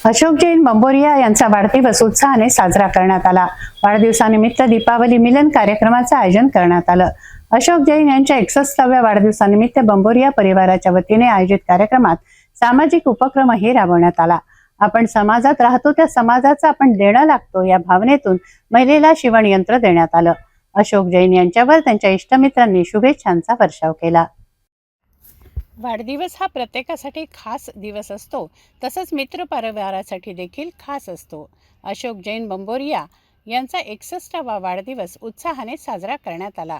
अशोक जैन बंबोरिया यांचा वाढदिवस उत्साहाने साजरा करण्यात आला। वाढदिवसानिमित्त दीपावली मिलन कार्यक्रमाचे आयोजन करण्यात आलं। अशोक जैन यांच्या 61व्या वाढदिवसानिमित्त बंबोरिया परिवाराच्या वतीने आयोजित कार्यक्रमात सामाजिक उपक्रमही राबवण्यात आला। आपण समाजात राहतो त्या समाजाचं आपण देणं लागतो या भावनेतून महिलेला शिवण यंत्र देण्यात आलं। अशोक जैन यांच्यावर त्यांच्या इष्टमित्रांनी शुभेच्छांचा वर्षाव केला। वाढदिवस हा प्रत्येकासाठी खास दिवस असतो, तसंच मित्र परिवारासाठी देखील खास असतो। अशोक जैन बंबोरिया यांचा 61वा वाढदिवस उत्साहाने साजरा करण्यात आला।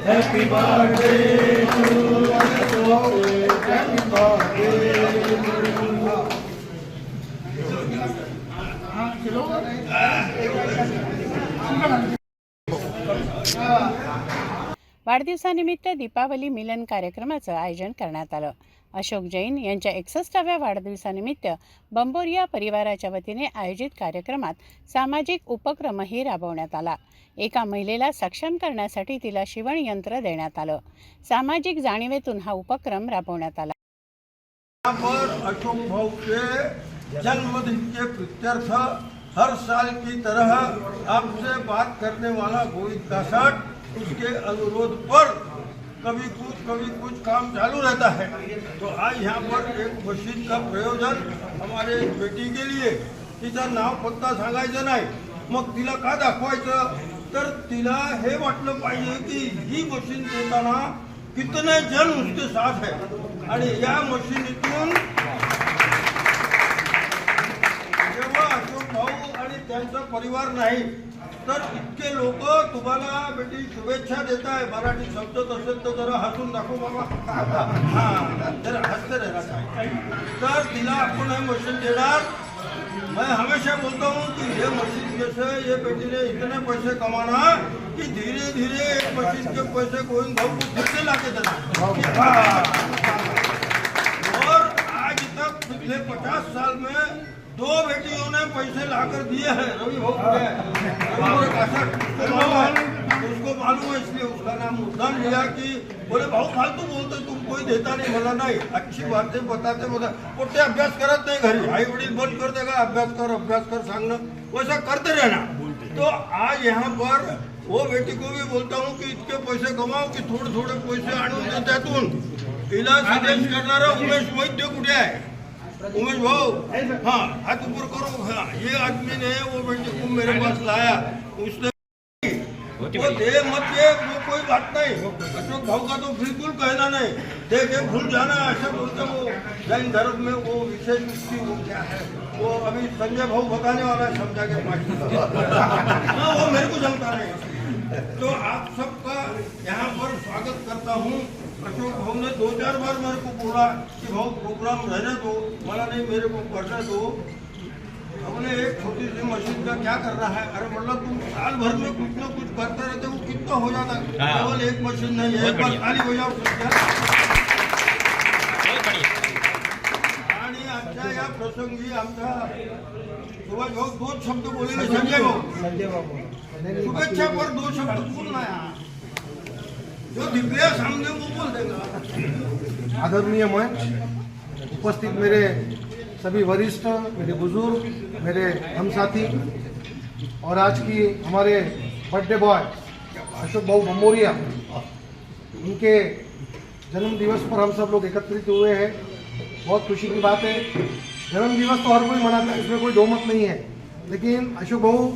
Happy birthday to you. Happy birthday to वाढदिवसानिमित्त दीपावली मिलन कार्यक्रमाचं आयोजन करण्यात आलं। अशोक जैन यांच्या 61व्या वाढदिवसानिमित्त बंबोरिया परिवाराच्या वतीने आयोजित कार्यक्रमात सामाजिक उपक्रमही राबवण्यात आला। एका महिलेला सक्षम करण्यासाठी तिला शिवण यंत्र देण्यात आलं। सामाजिक जाणीवेतून हा उपक्रम राबवण्यात आला। यहाँ पर अशोक भाऊ के जन्मदिन के प्रीत्यर्थ हर साल की तरह आपसे बात करने वाला गोविंद कासट उसके अनुरोध पर कभी कुछ काम चालू रहता है। तो आज यहाँ पर एक मशीन का प्रयोजन हमारे बेटी के लिए, तिचं नाव पत्ता सांगायचं नाही, मग तिला का दाखवायचं, तर तिला हे वाटलं पाहिजे की ही मशीन देताना कितने जन उसके साथ है आणि या मशीनीतून जेव्हा अशोक भाऊ आणि त्यांचा परिवार नाही तर इतके लोक तुम्हाला बेटी शुभेच्छा देत आहे। मराठी शब्द असेल तर जरा हसून दाखव बाबा, हाँ जरा हंसते रहना। तर तिला आपण हे मशीन देणार। मैं हमेशा बोलता हूँ कि ये मशीन जैसे ये बेटी ने इतने पैसे कमाना कि धीरे धीरे एक मशीन के पैसे गोविंद भाऊ को फिर से लाके देना। और आज तक पिछले 50 साल में 2 बेटियों ने पैसे लाकर दिए हैं। रवि भाऊ उसको मालूम है, इसलिए उसका नाम मुद्दाम लिया कि बोले भाऊ फालतू बोलते, तुम कोई देता नहीं, मला नहीं, अच्छी बातें बताते पोटे अभ्यास करत नहीं, घरी आई वडील बंद कर देगा, अभ्यास कर सांगना, वैसा करते रहना। तो आज यहाँ पर वो बेटी को भी बोलता हूँ कि इतके पैसे कमाओ कि थोड़े थोड़े पैसे आणून दे त्यातून। तिला सजेस्ट करणारा उमेश वैद्य कुठे आहे? उमेश भाऊ, हाँ हाथ ऊपर करो। हाँ, ये आदमी ने वो बेटी को मेरे पास लाया, उसने वो दे मत दे वो कोई बात नहीं, अशोक भाऊ का तो बिल्कुल कहना नहीं, दे के भूल जाना ऐसा बोलते। वो जैन धर्म में वो विशेष उसकी वो क्या है, वो अभी संजय भाऊ बताने वाला है, समझा के हाँ वो मेरे को जमता नहीं। तो आप सबका यहाँ पर स्वागत करता हूँ। अशोक भाऊ ने 2-4 बार मेरे को बोला कि भाऊ प्रोग्राम रहने दो, मला नहीं मेरे को करने दो। हमने एक छोटी सी मशीन का क्या करना है, अरे मतलब तुम साल भर में कुछ न कुछ करते रहते हो, कितना हो जाता है। केवल एक मशीन नहीं है, एक बार खाली हो जाओ। आणि आजच्या या प्रसंगी आमचा सुभाष भाऊ 2 शब्द बोलेले। संजय भाऊ शुभेच्छा पर 2 शब्द बोलना है, जो दिव्या सामने वो बोल देगा। आदरणीय मंच, उपस्थित मेरे सभी वरिष्ठ, मेरे बुजुर्ग, मेरे हमसाथी और आज की हमारे बर्थडे बॉय अशोक भाऊ बंबोरिया, उनके जन्म दिवस पर हम सब लोग एकत्रित हुए हैं। बहुत खुशी की बात है। जन्म दिवस तो हर कोई मनाता है, इसमें कोई दो मत नहीं है, लेकिन अशोक भाऊ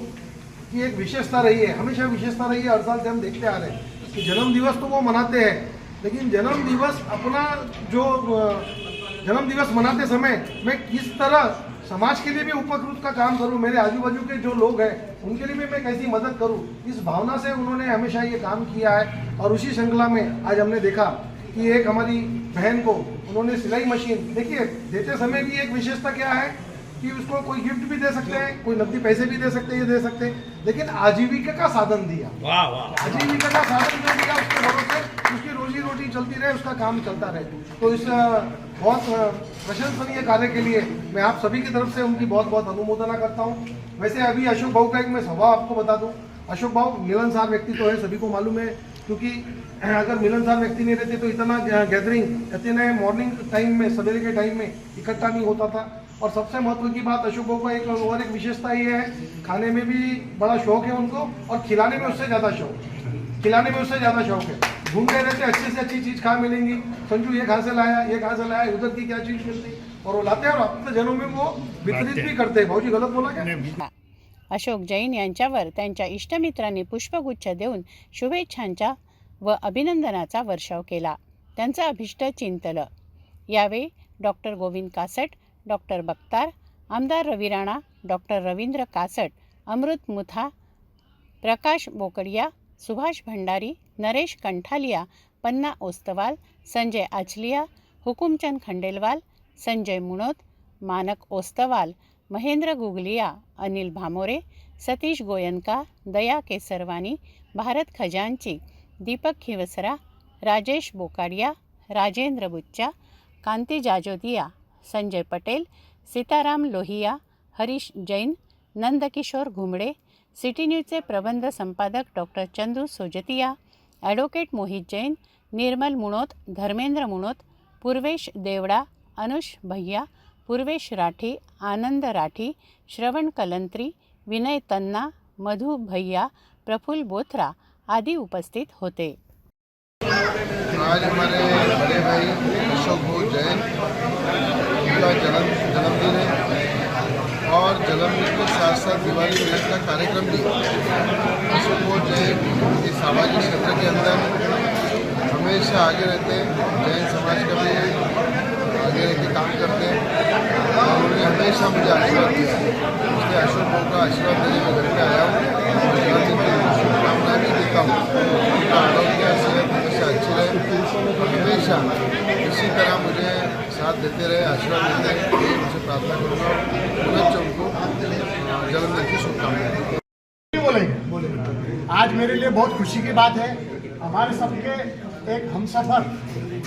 की एक विशेषता रही है, हमेशा विशेषता रही है। हर साल से हम देखते आ रहे हैं कि जन्म दिवस तो वो मनाते हैं, लेकिन जन्म दिवस अपना जो जन्म दिवस मनाते समय मैं किस तरह समाज के लिए भी उपकृत का काम करूं, मेरे आजू बाजू के जो लोग हैं उनके लिए भी मैं कैसी मदद करूं, इस भावना से उन्होंने हमेशा ये काम किया है। और उसी श्रृंखला में आज हमने देखा कि एक हमारी बहन को उन्होंने सिलाई मशीन, देखिए देते समय भी एक विशेषता क्या है कि उसको कोई गिफ्ट भी दे सकते हैं, कोई नकदी पैसे भी दे सकते हैं, ये दे सकते हैं, लेकिन आजीविका का साधन दिया। वाह वाह, आजीविका का साधन दिया उसके भरोसे उसकी रोजी रोटी चलती रहे, उसका काम चलता रहे। तो इस बहुत प्रशंसनीय कार्य के लिए मैं आप सभी की तरफ से उनकी बहुत बहुत अनुमोदना करता हूँ। वैसे अभी अशोक भाऊ का एक मैं स्वभाव आपको बता दूँ। अशोक भाऊ मिलनसार व्यक्ति तो है, सभी को मालूम है, क्योंकि अगर मिलनसार व्यक्ति नहीं रहते तो इतना गैदरिंग इतने मॉर्निंग टाइम में, सवेरे के टाइम में इकट्ठा नहीं होता था। और सबसे महत्व की बात, अशोक भाऊ का एक विशेषता ये है, खाने में भी बड़ा शौक है उनको और खिलाने में उससे ज़्यादा शौक है। घूमते रहते, अच्छे से अच्छी चीज़ खा मिलेंगी। संजू ये कहाँ से लाया, ये कहाँ से लाया, उधर की क्या चीज़ मिलती, और वो लाते हैं और अपने जनों में वो वितरित भी करते हैं। भाऊजी गलत बोला क्या? अशोक जैन यांच्यावर त्यांच्या इष्टमित्रांनी पुष्पगुच्छ देऊन शुभेच्छांचा व अभिनंदनाचा वर्षाव केला. त्यांचं अभिष्ट चिंतलं. यावेळी डॉक्टर गोविंद कासट, डॉक्टर बक्तार, आमदार रवी राणा, डॉक्टर रवींद्र कासट, अमृत मुथा, प्रकाश बोकडिया, सुभाष भंडारी, नरेश कंठालिया, पन्ना ओस्तवाल, संजय आचलिया, हुकुमचंद खंडेलवाल, संजय मुनोत, मानक ओस्तवाल, महेंद्र गुगलिया, अनिल भामोरे, सतीश गोयनका, दया केसरवानी, भारत खजांची, दीपक खिवसरा, राजेश बोकाडिया, राजेंद्र बुच्चा, कांती जाजोदिया, संजय पटेल, सीताराम लोहिया, हरीश जैन, नंदकिशोर घुमडे, सिटी न्यूजचे प्रबंध संपादक डॉक्टर चंदू सोजतिया, ॲडव्होकेट मोहित जैन, निर्मल मुणोत, धर्मेंद्र मुणोत, पूर्वेश देवडा, अनुष भैया, पूर्वेश राठी, आनंद राठी, श्रवण कलंत्री, विनय तन्ना, मधु भैया, प्रफुल्ल बोथरा आदि उपस्थित होते. आज हमारे बड़े भाई अशोक भाऊ जैन उनका जन्मदिन है और जन्मदिन के साथ साथ दिवाली मिलन का कार्यक्रम भी। अशोक भाऊ जैन की सामाजिक क्षेत्र के अंदर हमेशा आगे रहते हैं, जैन समाज का भी आगे रह के काम करते हैं और उन्होंने हमेशा मुझे आशीर्वाद दिया। इसलिए अशोक भाऊ का आशीर्वाद देने में घर पे आया हूँ और जन्मदिन की शुभकामनाएं भी देता हूँ। उनका आरोग्य सेहत हमेशा अच्छी रहे और हमेशा इसी तरह मुझे साथ देते रहे, आशीर्वाद देते रहे, ये मुझे प्रार्थना करूँगा। पुनः उनको जन्मदिन की शुभकामनाएं बोलेंगे। आज मेरे लिए बहुत खुशी की बात है, हमारे सबके एक हमसफर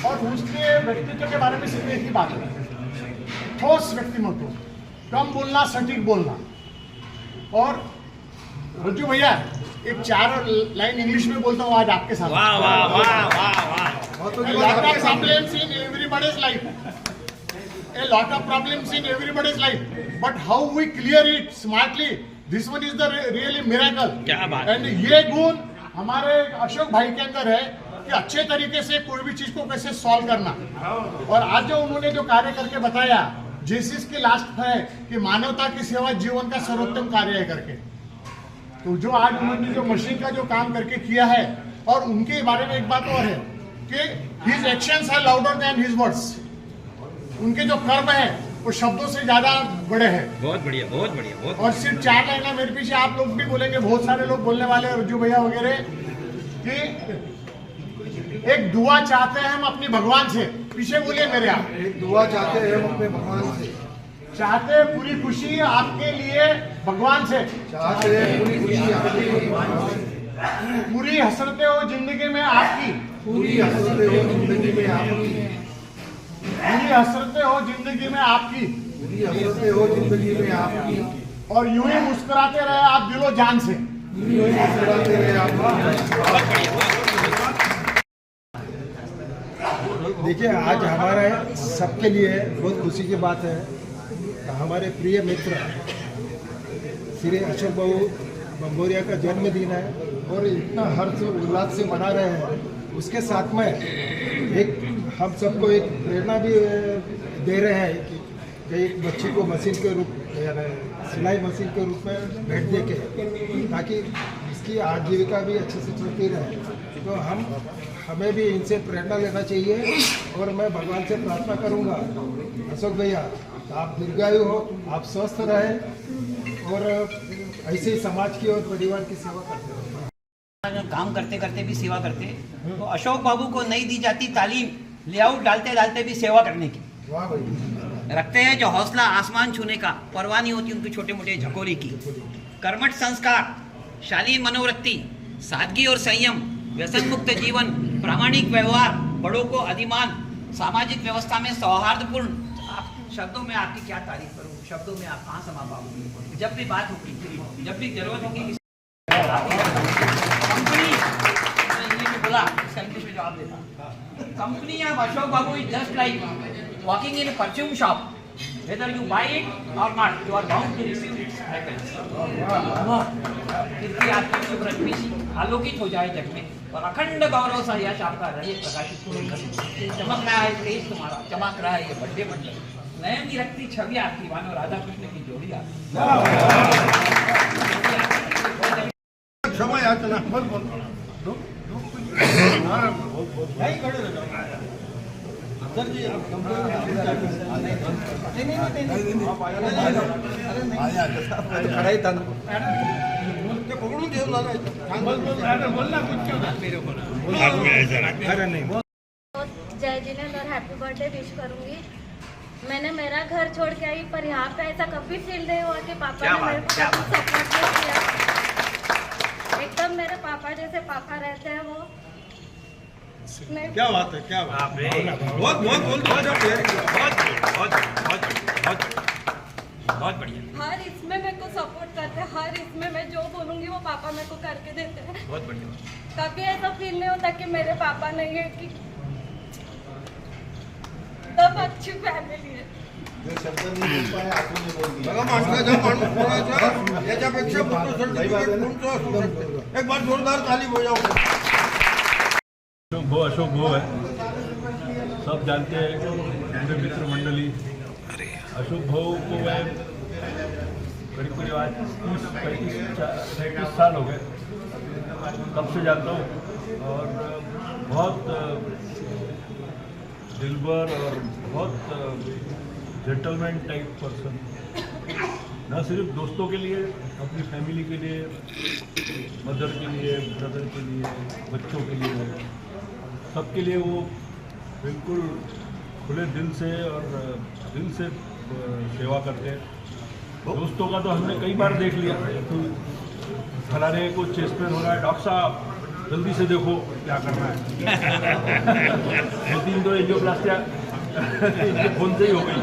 और उसके व्यक्तित्व के बारे में सिर्फ एक ही बात है, ठोस व्यक्तित्व, कम बोलना, सटीक बोलना। और रज्जू भैया एक 4 लाइन इंग्लिश में बोलता हूँ आज आपके साथ। वाह वाह वाह वाह वाह। A lot of problems in everybody's life. A lot of problems in everybody's life. But how we clear it smartly, this one is the really miracle. क्या बात। And ये गुण हमारे अशोक भाई के अंदर है कि अच्छे तरीके से कोई भी चीज को कैसे सॉल्व करना। और आज जो उन्होंने जो कार्य करके बताया, जीसस की लास्ट है कि मानवता की सेवा जीवन का सर्वोत्तम कार्य है करके। तो जो आज उन्होंने जो मशीन का जो काम करके किया है, और उनके बारे में एक बात और है कि his actions are louder than his words. उनके जो कर्म है वो शब्दों से ज्यादा बड़े हैं। बहुत बढ़िया बहुत बढ़िया बहुत। और सिर्फ 4 लाइनें मेरे पीछे आप लोग भी बोलेंगे, बहुत सारे लोग बोलने वाले हैं, रज्जू भैया वगैरह, कि एक दुआ चाहते हैं हम अपने भगवान से। पीछे बोलिए मेरे आप। एक दुआ चाहते हैं हम अपने भगवान से, चाहते हैं पूरी खुशी आपके लिए भगवान से, चाहते हैं पूरी खुशी आपके लिए, पूरी हसरतें हो जिंदगी में आपकी, पूरी हसरतें हो जिंदगी में आपकी, पूरी हसरतें हो जिंदगी में आपकी, पूरी हसरतें हो जिंदगी में आपकी, और यूं ही मुस्कुराते रहे आप दिलो जान से। यूं ही मुस्कुराते रहे आप। देखिए, आज हमारे सबके लिए बहुत खुशी की बात है, हमारे प्रिय मित्र श्री अशोक भाऊ बंबोरिया का जन्मदिन है और इतना हर्ष उल्लास से मना रहे हैं। उसके साथ में एक हम सबको एक प्रेरणा भी दे रहे हैं कि एक बच्ची को मशीन के रूप सिलाई मशीन के रूप में भेंट दे के, ताकि इसकी आजीविका भी अच्छे से चलती रहे। तो हमें भी इनसे प्रेरणा लेना चाहिए और मैं भगवान से प्रार्थना करूंगा, अशोक भैया आप दीर्घायु हो, आप स्वस्थ रहें और ऐसे ही समाज की और परिवार की सेवा करते रहें। काम करते करते भी सेवा करते, तो अशोक बाबू को नहीं दी जाती तालीम, लेआउट डालते डालते भी सेवा करने की। वाह भाई। रखते हैं जो हौसला आसमान छूने का, परवाह नहीं होती उनकी छोटे मोटे झकोरी की। कर्मठ संस्कार, शालीन मनोवृत्ति, सादगी और संयम, व्यसन मुक्त जीवन, प्रामाणिक व्यवहार, बड़ों को अधिमान, सामाजिक व्यवस्था में सौहार्दपूर्ण। आप शब्दों में आपकी क्या तारीफ करूं, शब्दों में आप कहाँ समा पाऊंगी। जब भी बात होगी, जब भी जरूरत होगी कंपनी, इंग्लिश में बोला, इसका इंग्लिश में जवाब देता। Company of Ashok Babu is just like walking in perfume shop, whether you buy it or not, you are bound to receive its fragrance. इसलिए आपकी शुभ रश्मि आलोकित हो जाए जग में और अखंड गौरव सा यश आपका रहे प्रकाशित। चमक रहा है तेज तुम्हारा, चमक रहा है ये बर्थडे मंडल, नयन की रखती छवि आपकी मानो राधा कृष्ण की जोड़ी आपकी। क्षमा याचना मत बोल। पकडून घेऊन जय जिनेंद्र और हैप्पी बर्थडे विश करूंगी। मैंने मेरा घर छोड़ के आई, पर यहाँ पे ऐसा कभी फील नहीं हुआ कि पापा ने मेरे को सपोर्ट नहीं किया। एकदम मेरे पापा जैसे पापा रहते हैं वो। क्या बात है, क्या बात है। बहुत बहुत बहुत बहुत बढ़िया। हर इसमें मेरे को सपोर्ट करते हैं, हर इसमें मैं जो बोलूंगी वो पापा मेरे को करके देते हैं। बहुत बढ़िया। कभी ऐसा फील नहीं होता कि मेरे पापा नहीं है, कि सब अच्छी फैमिली है। बघा माणसाचा माणूस कोणाचा याच्यापेक्षा मोठं सर्टिफिकेट कोणतं असू शकतं। एक बार जोरदार ताली बजाओ। अशोक भो है, सब जानते हैं मेरे मित्र मंडली। अशोक भो को मैं करीब आज 30-35 साल हो गए, तब से जानता हूँ और बहुत दिलबर और बहुत जेंटलमैन टाइप पर्सन। न सिर्फ दोस्तों के लिए, अपनी फैमिली के लिए, मदर के लिए, ब्रदर के लिए, बच्चों के लिए, सबके लिए वो बिल्कुल खुले दिल से और दिल से सेवा करते हैं। दोस्तों का तो हमने कई बार देख लिया, तो फलाने को चेस्ट पेन हो रहा है, डॉक्टर साहब जल्दी से देखो क्या करना है। 2-3 तो एंजियोप्लास्टिया इनके फोन से ही हो गई।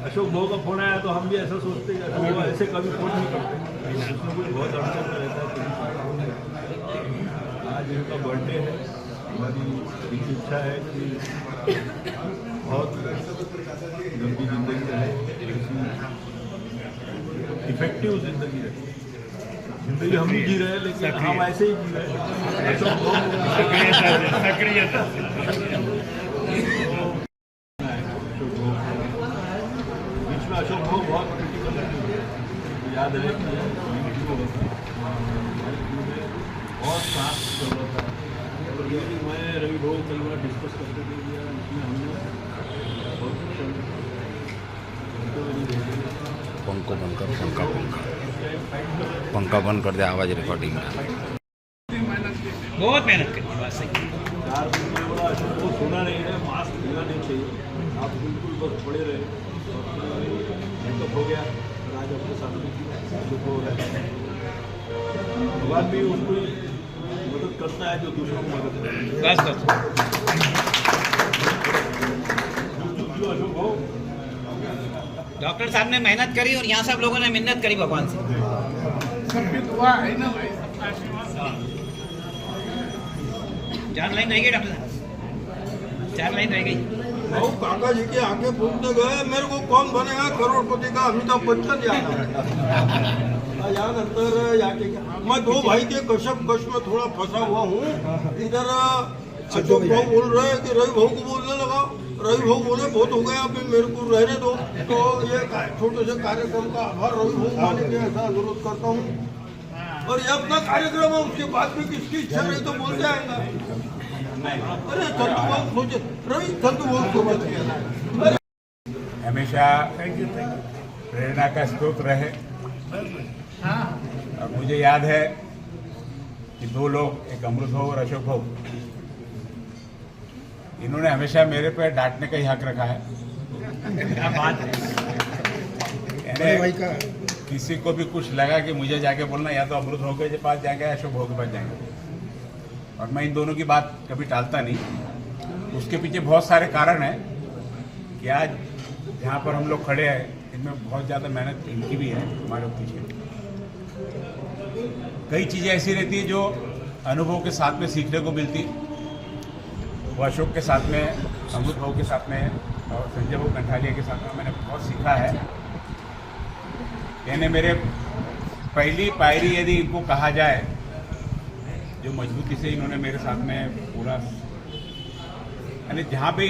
अशोक भाऊ का फोन आया तो हम भी ऐसा सोचते हैं, वो ऐसे कभी फोन नहीं करते, उसमें कुछ बहुत अड़चन में रहता है। आज इनका बर्थडे है, हमारी इच्छा है कि बहुत लंबी जिंदगी रहे, इफेक्टिव जिंदगी रहे। जिंदगी हम ही जी रहे हैं, लेकिन हम ऐसे ही जी रहे हैं। बीच में अशोक भाऊ बहुत क्रिटिकल है, याद है बहुत साथ चल रहा था। मैं रवि भाऊ कई बार डिस्कस करते थे, इसमें हमने पंखा बंद कर, पंखा बंद कर दे, आवाज रिकॉर्डिंग में। बहुत मेहनत करी, बात सही। 4 दिन में बोला वो सोना नहीं है, मास्क लेना नहीं चाहिए, आप बिल्कुल बस पड़े रहे। मेकअप हो गया, आज अपने साथ दुख हो रहा है। भगवान भी उसको मदद करता है जो दूसरों को मदद करता है। जो अशोक भाऊ डॉक्टर साहब ने मेहनत करी और यहाँ सब लोगों ने मिन्नत करी भगवान से। चार लाइन रह गई डॉक्टर साहब, 4 लाइन रह गई। भाऊ काका जी की आंखें फूटने गए, मेरे को कौन बनेगा करोड़पति का अमिताभ बच्चन यानंतर याके मैं 2 भाई के कशमकश में थोड़ा फंसा हुआ हूँ। इधर अशोक भाऊ बोल रहे हैं कि रवि भाऊ को बोलने लगा, रवि भाऊ बोले बहुत हो गया, अभी मेरे को रहने दो। तो ये छोटे से कार्यक्रम का आभार रवि भाऊ माने के ऐसा अनुरोध करता हूँ। और ये अपना कार्यक्रम है, उसके बाद में किसकी इच्छा रही तो बोल जाएगा। अरे चंदू बहुत सोचे, रवि चंदू बहुत सोचे। हमेशा प्रेरणा का स्रोत रहे। और मुझे याद है कि 2 लोग, एक अमृत भाऊ और अशोक भाऊ, इन्होंने हमेशा मेरे पे डांटने का ही हक रखा है। क्या बात है। किसी को भी कुछ लगा कि मुझे जाके बोलना, या तो अमृत भाऊ के पास जाएंगे या अशोक भाऊ के पास जाएंगे। और मैं इन दोनों की बात कभी टालता नहीं। उसके पीछे बहुत सारे कारण हैं कि आज यहाँ पर हम लोग खड़े हैं, इनमें बहुत ज़्यादा मेहनत इनकी भी है, हमारे पीछे कई चीज़ें ऐसी रहती है जो अनुभव के साथ में सीखने को मिलती। वो अशोक के साथ में, अमृत भाऊ के साथ में और संजय भाऊ कंठालिया के साथ में मैंने बहुत सीखा है। यानी मेरे पहली पायरी यदि इनको कहा जाए, जो मजबूती से इन्होंने मेरे साथ में पूरा, यानी जहाँ पे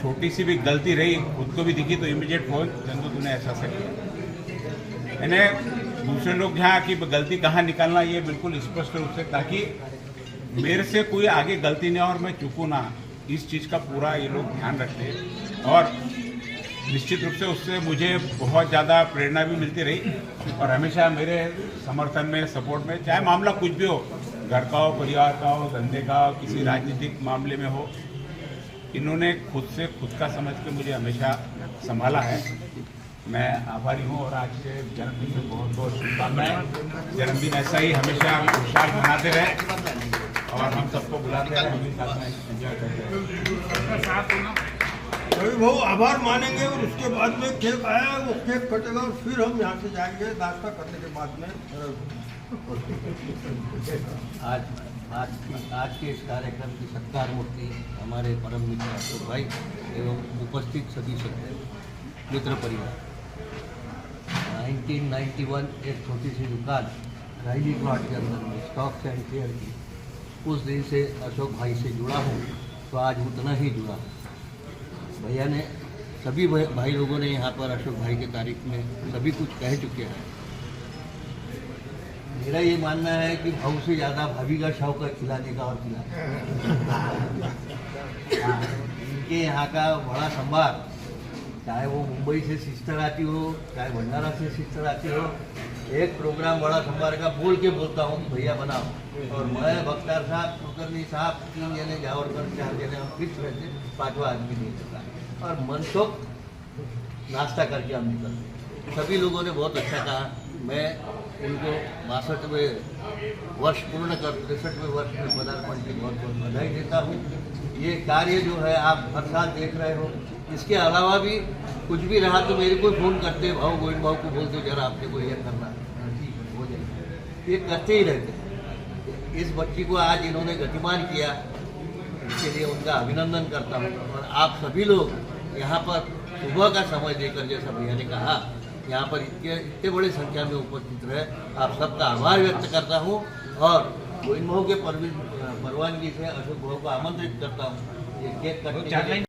छोटी सी भी गलती रही खुद को भी दिखी तो इमीडिएट फोन, चंदू तूने ऐसा से किया। यानी दूसरे लोग यहाँ की गलती कहाँ निकालना ये बिल्कुल स्पष्ट रूप से, ताकि मेरे से कोई आगे गलती नहीं और मैं चूकूँ ना, इस चीज़ का पूरा ये लोग ध्यान रखते हैं। और निश्चित रूप से उससे मुझे बहुत ज़्यादा प्रेरणा भी मिलती रही और हमेशा मेरे समर्थन में, सपोर्ट में, चाहे मामला कुछ भी हो, घर का हो, परिवार का हो, धंधे का हो, किसी राजनीतिक मामले में हो, इन्होंने खुद से खुद का समझ के मुझे हमेशा संभाला है। मैं आभारी हूँ और आज के जन्मदिन में बहुत बहुत शुभकामनाएं। जन्मदिन ऐसा ही हमेशा खुशहाल मनाते रहे और हम सबको बुलाते रहे, हम भी साथ में एंजॉय करते हैं। रवि भाऊ आभार मानेंगे और उसके बाद में केक आया, वो केक कटेगा और फिर हम यहाँ से जाएंगे नाश्ता करने के बाद में। आज के इस कार्यक्रम की सत्कार मूर्ति हमारे परम मित्र अशोक भाई एवं उपस्थित सभी सदस्य मित्र परिवार। 1991 एक छोटी सी दुकान राइली प्लॉट के अंदर में स्टॉक्स एंड शेयर की, उस दिन से अशोक भाई से जुड़ा हूँ, तो आज उतना ही जुड़ा हूँ। भैया ने, सभी भाई लोगों ने यहाँ पर अशोक भाई के तारीख में सभी कुछ कह चुके हैं। मेरा ये मानना है कि भाव से ज़्यादा भाभी का शौक है खिलाने का और खिलाने। इनके यहाँ का बड़ा संभार, चाहे वो मुंबई से सिस्टर आती हो, चाहे भंडारा से सिस्टर आती हो, एक प्रोग्राम बड़ा संभार का बोल के बोलता हूँ भैया बनाओ, और मैं बख्तार साहब, कुलकर्णी साहब, 3 जने, जावड़कर 4 जने, हम फिक्स रहते, 5वां आदमी नहीं रहता, और मनसोख नाश्ता करके हम निकलते। सभी लोगों ने बहुत अच्छा कहा। मैं उनको 62वें वर्ष पूर्ण कर 63वें वर्ष में पदार्पण की बहुत बहुत बधाई देता हूँ। ये कार्य जो है आप हर साल देख रहे हो, इसके अलावा भी कुछ भी रहा तो मेरे को फ़ोन करते, भाऊ गोविंद भाऊ को बोलते जरा आपने को यह करना है, ठीक हो जाएगा, ये करते ही रहते। इस बच्ची को आज इन्होंने गतिमान किया, इसके लिए उनका अभिनंदन करता हूँ। और आप सभी लोग यहाँ पर सुबह का समय देकर, जैसा भैया ने कहा, यहाँ पर इतने बड़ी संख्या में उपस्थित रहे, आप सबका आभार व्यक्त करता हूँ। और गोविंद भाऊ के परवानगी से अशोक भाऊ को आमंत्रित करता हूँ ये केक कटने के लिए।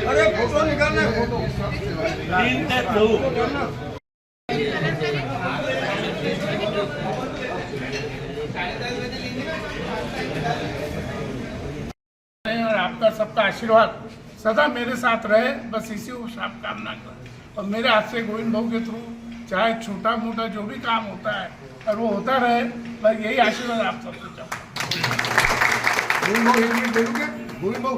अरे फोटो निकालना है, फोटो 3 से 9 और आपका सबका आशीर्वाद सदा मेरे साथ रहे, बस इसी को कामना कर। और मेरे हाथ से गोविंद भाऊ के थ्रू चाहे छोटा मोटा जो भी काम होता है और वो होता रहे, बस यही आशीर्वाद आप सबसे चाहूँगा। गोविंद भाऊ